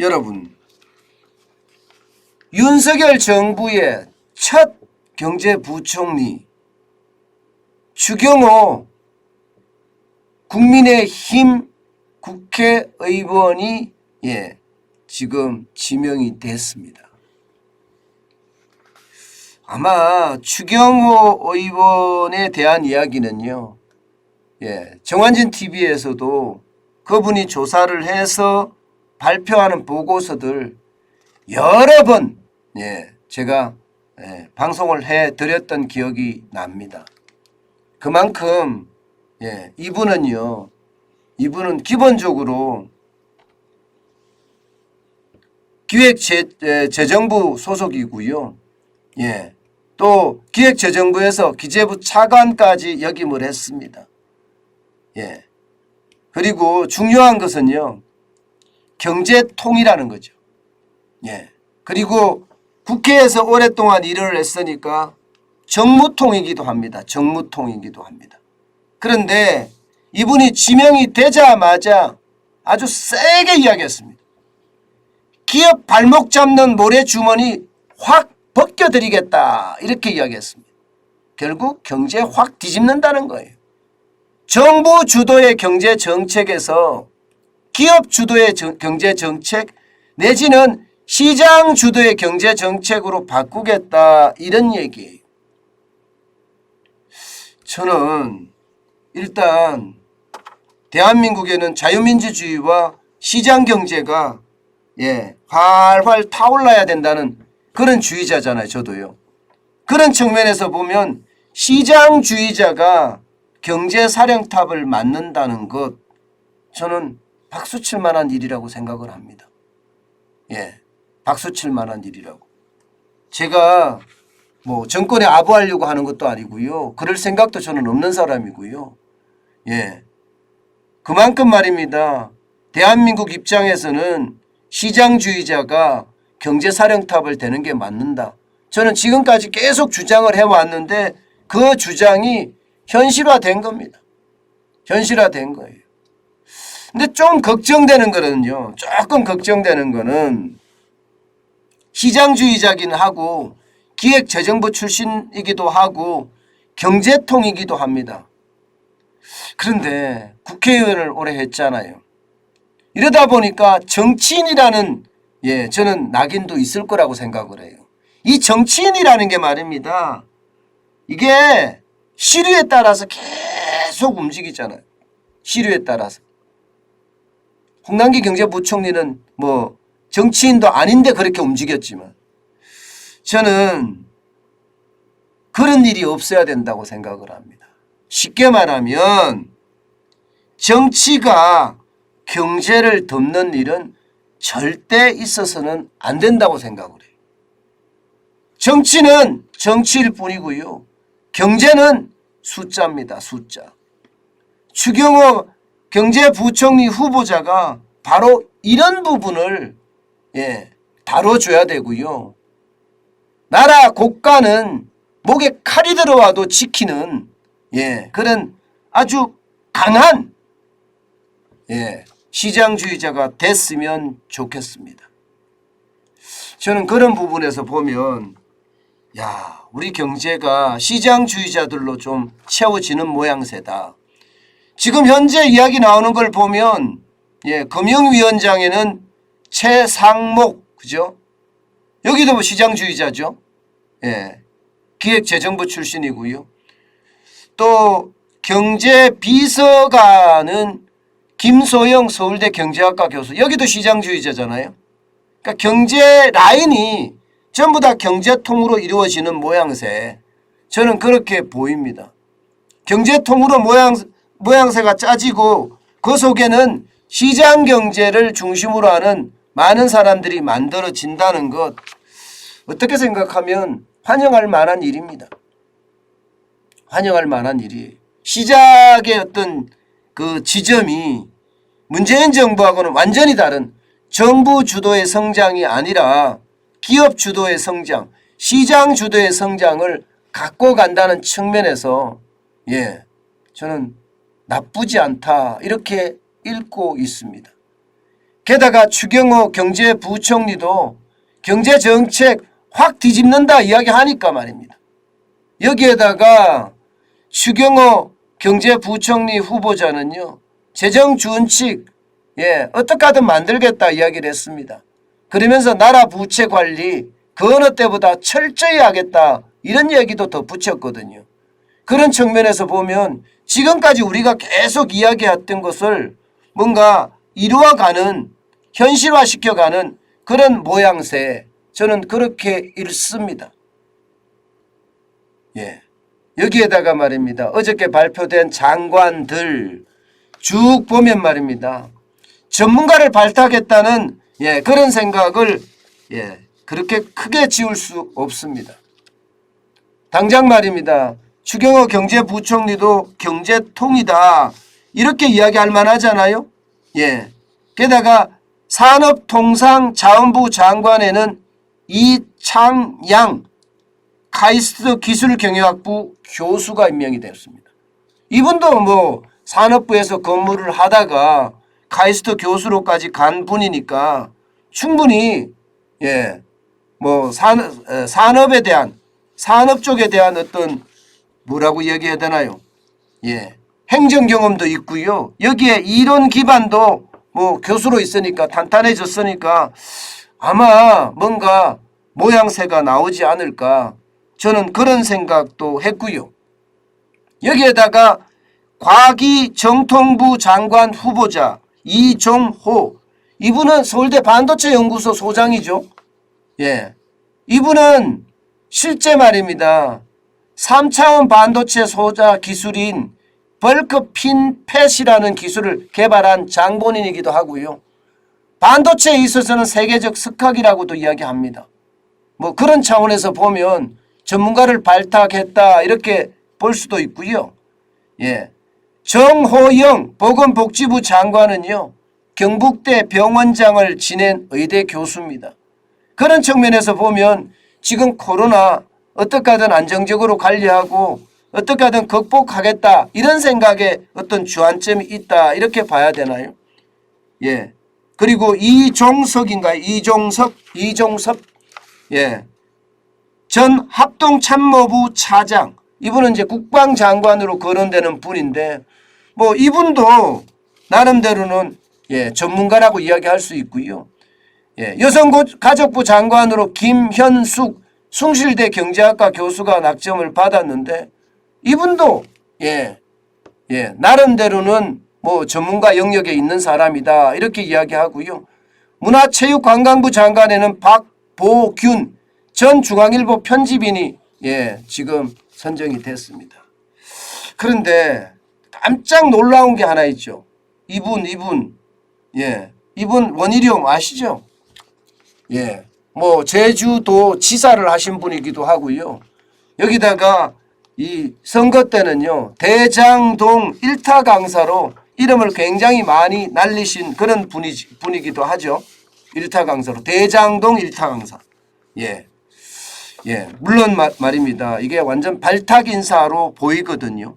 여러분, 윤석열 정부의 첫 경제부총리 추경호 국민의힘 국회의원이 지금 지명이 됐습니다. 아마 추경호 의원에 대한 이야기는요, 정환진 TV에서도 그분이 조사를 해서 발표하는 보고서들 여러 번 제가 방송을 해드렸던 기억이 납니다. 그만큼 이분은 기본적으로 기획재정부 소속이고요. 또 기획재정부에서 기재부 차관까지 역임을 했습니다. 그리고 중요한 것은요, 경제통이라는 거죠. 그리고 국회에서 오랫동안 일을 했으니까 정무통이기도 합니다. 정무통이기도 합니다. 그런데 이분이 지명이 되자마자 아주 세게 이야기했습니다. 기업 발목 잡는 모래주머니 확 벗겨드리겠다, 이렇게 이야기했습니다. 결국 경제 확 뒤집는다는 거예요. 정부 주도의 경제정책에서 기업 주도의 경제정책 내지는 시장 주도의 경제정책으로 바꾸겠다, 이런 얘기예요. 저는 일단 대한민국에는 자유민주주의와 시장경제가 활활 타올라야 된다는 그런 주의자잖아요. 저도요. 그런 측면에서 보면 시장주의자가 경제사령탑을 맡는다는 것, 저는 박수칠 만한 일이라고 생각을 합니다. 박수칠 만한 일이라고. 제가 뭐 정권에 아부하려고 하는 것도 아니고요. 그럴 생각도 저는 없는 사람이고요. 그만큼 말입니다. 대한민국 입장에서는 시장주의자가 경제사령탑을 되는 게 맞는다. 저는 지금까지 계속 주장을 해왔는데 그 주장이 현실화된 겁니다. 현실화된 거예요. 근데 좀 걱정되는 거는요. 조금 걱정되는 거는 시장주의자긴 하고 기획재정부 출신이기도 하고 경제통이기도 합니다. 그런데 국회의원을 오래 했잖아요. 이러다 보니까 정치인이라는 저는 낙인도 있을 거라고 생각을 해요. 이 정치인이라는 게 말입니다. 이게 시류에 따라서 계속 움직이잖아요. 시류에 따라서. 홍남기 경제부총리는 뭐 정치인도 아닌데 그렇게 움직였지만 저는 그런 일이 없어야 된다고 생각을 합니다. 쉽게 말하면 정치가 경제를 덮는 일은 절대 있어서는 안 된다고 생각을 해요. 정치는 정치일 뿐이고요. 경제는 숫자입니다. 숫자. 추경호 경제부총리 후보자가 바로 이런 부분을 다뤄줘야 되고요. 나라 국가는 목에 칼이 들어와도 지키는 그런 아주 강한 시장주의자가 됐으면 좋겠습니다. 저는 그런 부분에서 보면 우리 경제가 시장주의자들로 좀 채워지는 모양새다. 지금 현재 이야기 나오는 걸 보면 금융위원장에는 최상목, 그죠? 여기도 뭐 시장주의자죠. 기획재정부 출신이고요. 또 경제비서관은 김소영 서울대 경제학과 교수, 여기도 시장주의자잖아요. 그러니까 경제 라인이 전부 다 경제통으로 이루어지는 모양새, 저는 그렇게 보입니다. 경제통으로 모양새가 짜지고 그 속에는 시장경제를 중심으로 하는 많은 사람들이 만들어진다는 것, 어떻게 생각하면 환영할 만한 일입니다. 환영할 만한 일이에요. 시작의 어떤 그 지점이 문재인 정부하고는 완전히 다른 정부 주도의 성장이 아니라 기업 주도의 성장, 시장 주도의 성장을 갖고 간다는 측면에서 저는 나쁘지 않다, 이렇게 읽고 있습니다. 게다가 추경호 경제부총리도 경제정책 확 뒤집는다 이야기하니까 말입니다. 여기에다가 추경호 경제부총리 후보자는요, 재정준칙 어떻게 하든 만들겠다 이야기를 했습니다. 그러면서 나라 부채 관리 그 어느 때보다 철저히 하겠다 이런 얘기도 덧붙였거든요. 그런 측면에서 보면 지금까지 우리가 계속 이야기했던 것을 뭔가 이루어가는, 현실화시켜가는 그런 모양새, 저는 그렇게 읽습니다. 여기에다가 말입니다. 어저께 발표된 장관들 쭉 보면 말입니다. 전문가를 발탁했다는 그런 생각을 그렇게 크게 지울 수 없습니다. 당장 말입니다. 추경호 경제부총리도 경제통이다 이렇게 이야기할 만하잖아요. 게다가 산업통상자원부 장관에는 이창양 카이스트 기술경영학부 교수가 임명이 되었습니다. 이분도 뭐 산업부에서 근무를 하다가 카이스트 교수로까지 간 분이니까 충분히 뭐 산업에 대한, 산업 쪽에 대한 어떤 뭐라고 얘기해야 되나요? 행정 경험도 있고요. 여기에 이론 기반도 뭐 교수로 있으니까 탄탄해졌으니까 아마 뭔가 모양새가 나오지 않을까, 저는 그런 생각도 했고요. 여기에다가 과기정통부 장관 후보자 이종호, 이분은 서울대 반도체연구소 소장이죠. 이분은 실제 말입니다. 3차원 반도체 소자 기술인 벌크 핀펫이라는 기술을 개발한 장본인이기도 하고요. 반도체에 있어서는 세계적 석학이라고도 이야기합니다. 뭐 그런 차원에서 보면 전문가를 발탁했다 이렇게 볼 수도 있고요. 정호영 보건복지부 장관은요, 경북대 병원장을 지낸 의대 교수입니다. 그런 측면에서 보면 지금 코로나 어떻게 하든 안정적으로 관리하고 어떻게 하든 극복하겠다 이런 생각에 어떤 주안점이 있다 이렇게 봐야 되나요? 그리고 이종석인가요? 이종섭 전 합동참모부 차장, 이분은 이제 국방장관으로 거론되는 분인데 뭐 이분도 나름대로는 전문가라고 이야기할 수 있고요. 여성가족부 장관으로 김현숙 숭실대 경제학과 교수가 낙점을 받았는데 이분도 나름대로는 뭐 전문가 영역에 있는 사람이다 이렇게 이야기하고요. 문화체육관광부 장관에는 박보균 전 중앙일보 편집인이 지금 선정이 됐습니다. 그런데 깜짝 놀라운 게 하나 있죠. 이분 원희룡 아시죠? 뭐 제주도 지사를 하신 분이기도 하고요. 여기다가 이 선거 때는요, 대장동 일타 강사로 이름을 굉장히 많이 날리신 그런 분이기도 하죠. 일타 강사로 대장동 일타 강사. 물론 말입니다. 이게 완전 발탁 인사로 보이거든요.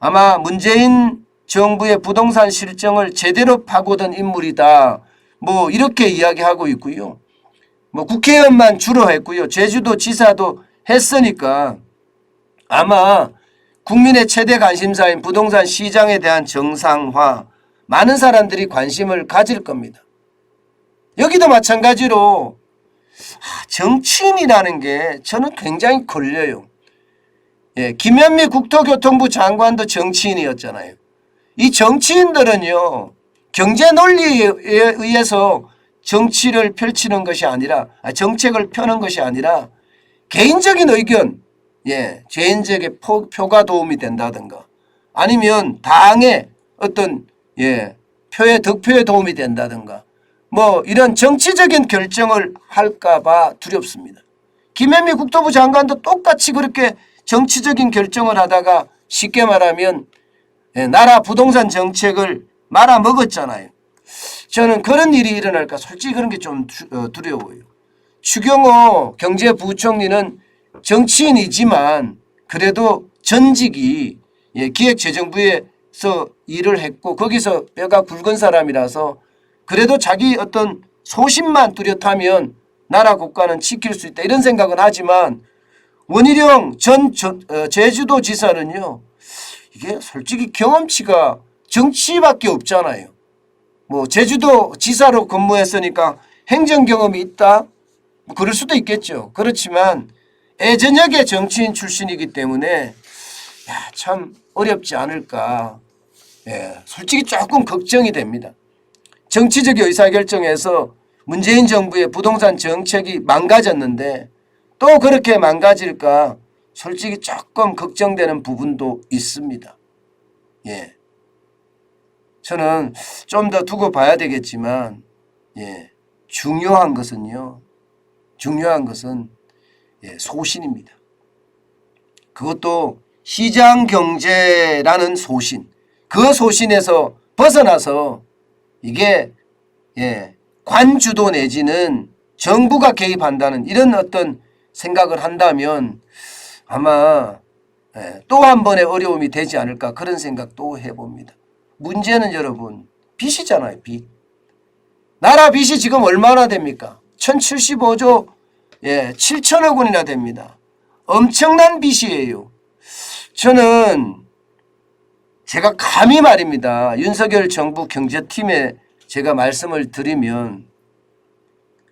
아마 문재인 정부의 부동산 실정을 제대로 파고든 인물이다. 뭐 이렇게 이야기하고 있고요. 뭐 국회의원만 주로 했고요. 제주도 지사도 했으니까 아마 국민의 최대 관심사인 부동산 시장에 대한 정상화, 많은 사람들이 관심을 가질 겁니다. 여기도 마찬가지로 정치인이라는 게 저는 굉장히 걸려요. 김현미 국토교통부 장관도 정치인이었잖아요. 이 정치인들은요, 경제 논리에 의해서 정치를 펼치는 것이 아니라, 정책을 펴는 것이 아니라 개인적인 의견, 개인적인 표가 도움이 된다든가 아니면 당의 어떤 표의 득표에 도움이 된다든가 뭐 이런 정치적인 결정을 할까봐 두렵습니다. 김현미 국토부 장관도 똑같이 그렇게 정치적인 결정을 하다가 쉽게 말하면 나라 부동산 정책을 말아먹었잖아요. 저는 그런 일이 일어날까 솔직히 그런 게 좀 두려워요. 추경호 경제부총리는 정치인이지만 그래도 전직이 기획재정부에서 일을 했고 거기서 뼈가 굵은 사람이라서 그래도 자기 어떤 소신만 뚜렷하면 나라 국가는 지킬 수 있다 이런 생각은 하지만 원희룡 전 제주도지사는요. 이게 솔직히 경험치가 정치밖에 없잖아요. 뭐 제주도지사로 근무했으니까 행정 경험이 있다? 뭐 그럴 수도 있겠죠. 그렇지만 애저녁의 정치인 출신이기 때문에 참 어렵지 않을까. 솔직히 조금 걱정이 됩니다. 정치적 의사결정에서 문재인 정부의 부동산 정책이 망가졌는데 또 그렇게 망가질까 솔직히 조금 걱정되는 부분도 있습니다. 저는 좀 더 두고 봐야 되겠지만 중요한 것은요. 중요한 것은 소신입니다. 그것도 시장 경제라는 소신. 그 소신에서 벗어나서 이게 관주도 내지는 정부가 개입한다는 이런 어떤 생각을 한다면 아마 또 한 번의 어려움이 되지 않을까 그런 생각도 해봅니다. 문제는 여러분 빚이잖아요. 빚. 나라 빚이 지금 얼마나 됩니까? 1075조 7천억 원이나 됩니다. 엄청난 빚이에요. 저는 제가 감히 말입니다. 윤석열 정부 경제팀에 제가 말씀을 드리면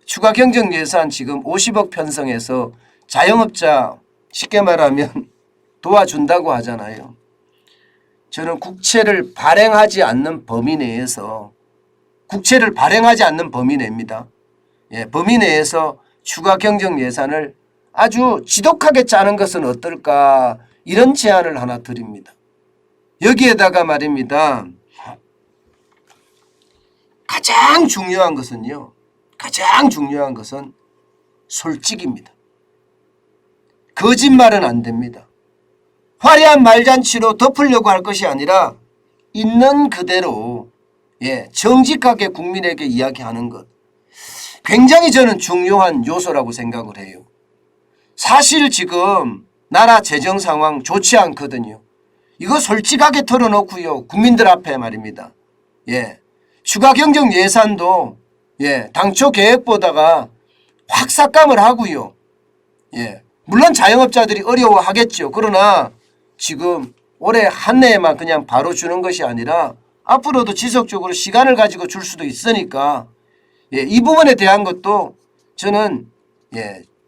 추가 경정 예산 지금 50억 편성해서 자영업자 쉽게 말하면 도와준다고 하잖아요. 저는 국채를 발행하지 않는 범위 내에서 국채를 발행하지 않는 범위 내입니다. 범위 내에서 추가 경정 예산을 아주 지독하게 짜는 것은 어떨까 이런 제안을 하나 드립니다. 여기에다가 말입니다. 가장 중요한 것은요. 가장 중요한 것은 솔직입니다. 거짓말은 안 됩니다. 화려한 말잔치로 덮으려고 할 것이 아니라 있는 그대로 정직하게 국민에게 이야기하는 것. 굉장히 저는 중요한 요소라고 생각을 해요. 사실 지금 나라 재정 상황 좋지 않거든요. 이거 솔직하게 털어놓고요. 국민들 앞에 말입니다. 추가 경정 예산도 당초 계획보다가 확 삭감을 하고요. 물론 자영업자들이 어려워하겠죠. 그러나 지금 올해 한 해에만 그냥 바로 주는 것이 아니라 앞으로도 지속적으로 시간을 가지고 줄 수도 있으니까 이 부분에 대한 것도 저는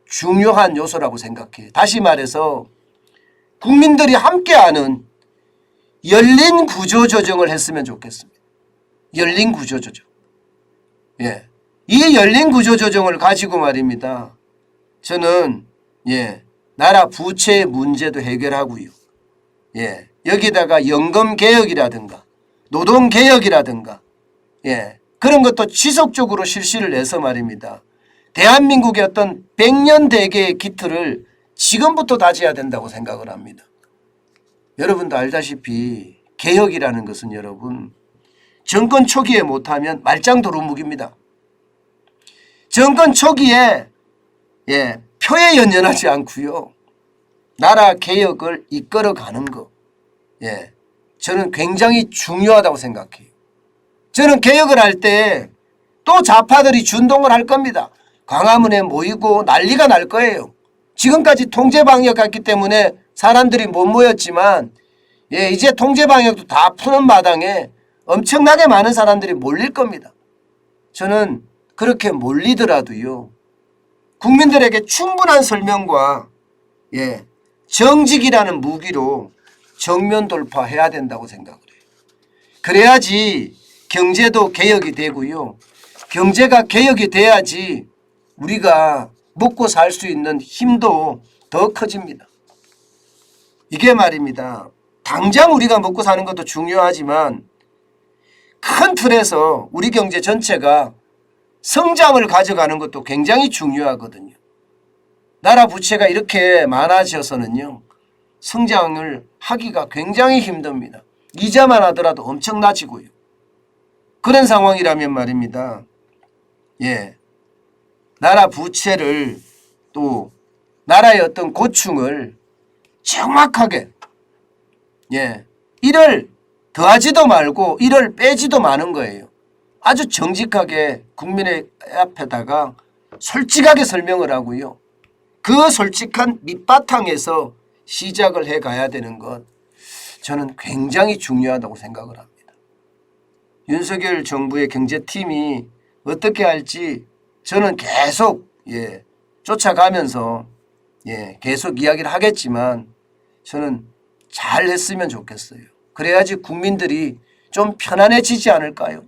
중요한 요소라고 생각해요. 다시 말해서 국민들이 함께하는 열린 구조조정을 했으면 좋겠습니다. 열린 구조조정. 이 열린 구조조정을 가지고 말입니다. 저는 나라 부채 문제도 해결하고요. 여기다가 연금개혁이라든가 노동개혁이라든가 그런 것도 지속적으로 실시를 해서 말입니다. 대한민국의 어떤 100년 대계의 기틀을 지금부터 다져야 된다고 생각을 합니다. 여러분도 알다시피 개혁이라는 것은 여러분 정권 초기에 못하면 말짱 도루묵입니다. 정권 초기에 표에 연연하지 않고요. 나라 개혁을 이끌어가는 거 저는 굉장히 중요하다고 생각해요. 저는 개혁을 할 때 또 좌파들이 준동을 할 겁니다. 광화문에 모이고 난리가 날 거예요. 지금까지 통제방역했기 때문에 사람들이 못 모였지만 이제 통제방역도 다 푸는 마당에 엄청나게 많은 사람들이 몰릴 겁니다. 저는 그렇게 몰리더라도요. 국민들에게 충분한 설명과 정직이라는 무기로 정면 돌파해야 된다고 생각을 해요. 그래야지 경제도 개혁이 되고요. 경제가 개혁이 돼야지 우리가 먹고 살 수 있는 힘도 더 커집니다. 이게 말입니다. 당장 우리가 먹고 사는 것도 중요하지만 큰 틀에서 우리 경제 전체가 성장을 가져가는 것도 굉장히 중요하거든요. 나라 부채가 이렇게 많아져서는요. 성장을 하기가 굉장히 힘듭니다. 이자만 하더라도 엄청나지고요. 그런 상황이라면 말입니다. 나라 부채를 또 나라의 어떤 고충을 정확하게 1을 더하지도 말고 1을 빼지도 마는 거예요. 아주 정직하게 국민의 앞에다가 솔직하게 설명을 하고요. 그 솔직한 밑바탕에서 시작을 해 가야 되는 것, 저는 굉장히 중요하다고 생각을 합니다. 윤석열 정부의 경제팀이 어떻게 할지 저는 계속 쫓아가면서 계속 이야기를 하겠지만 저는 잘 했으면 좋겠어요. 그래야지 국민들이 좀 편안해지지 않을까요?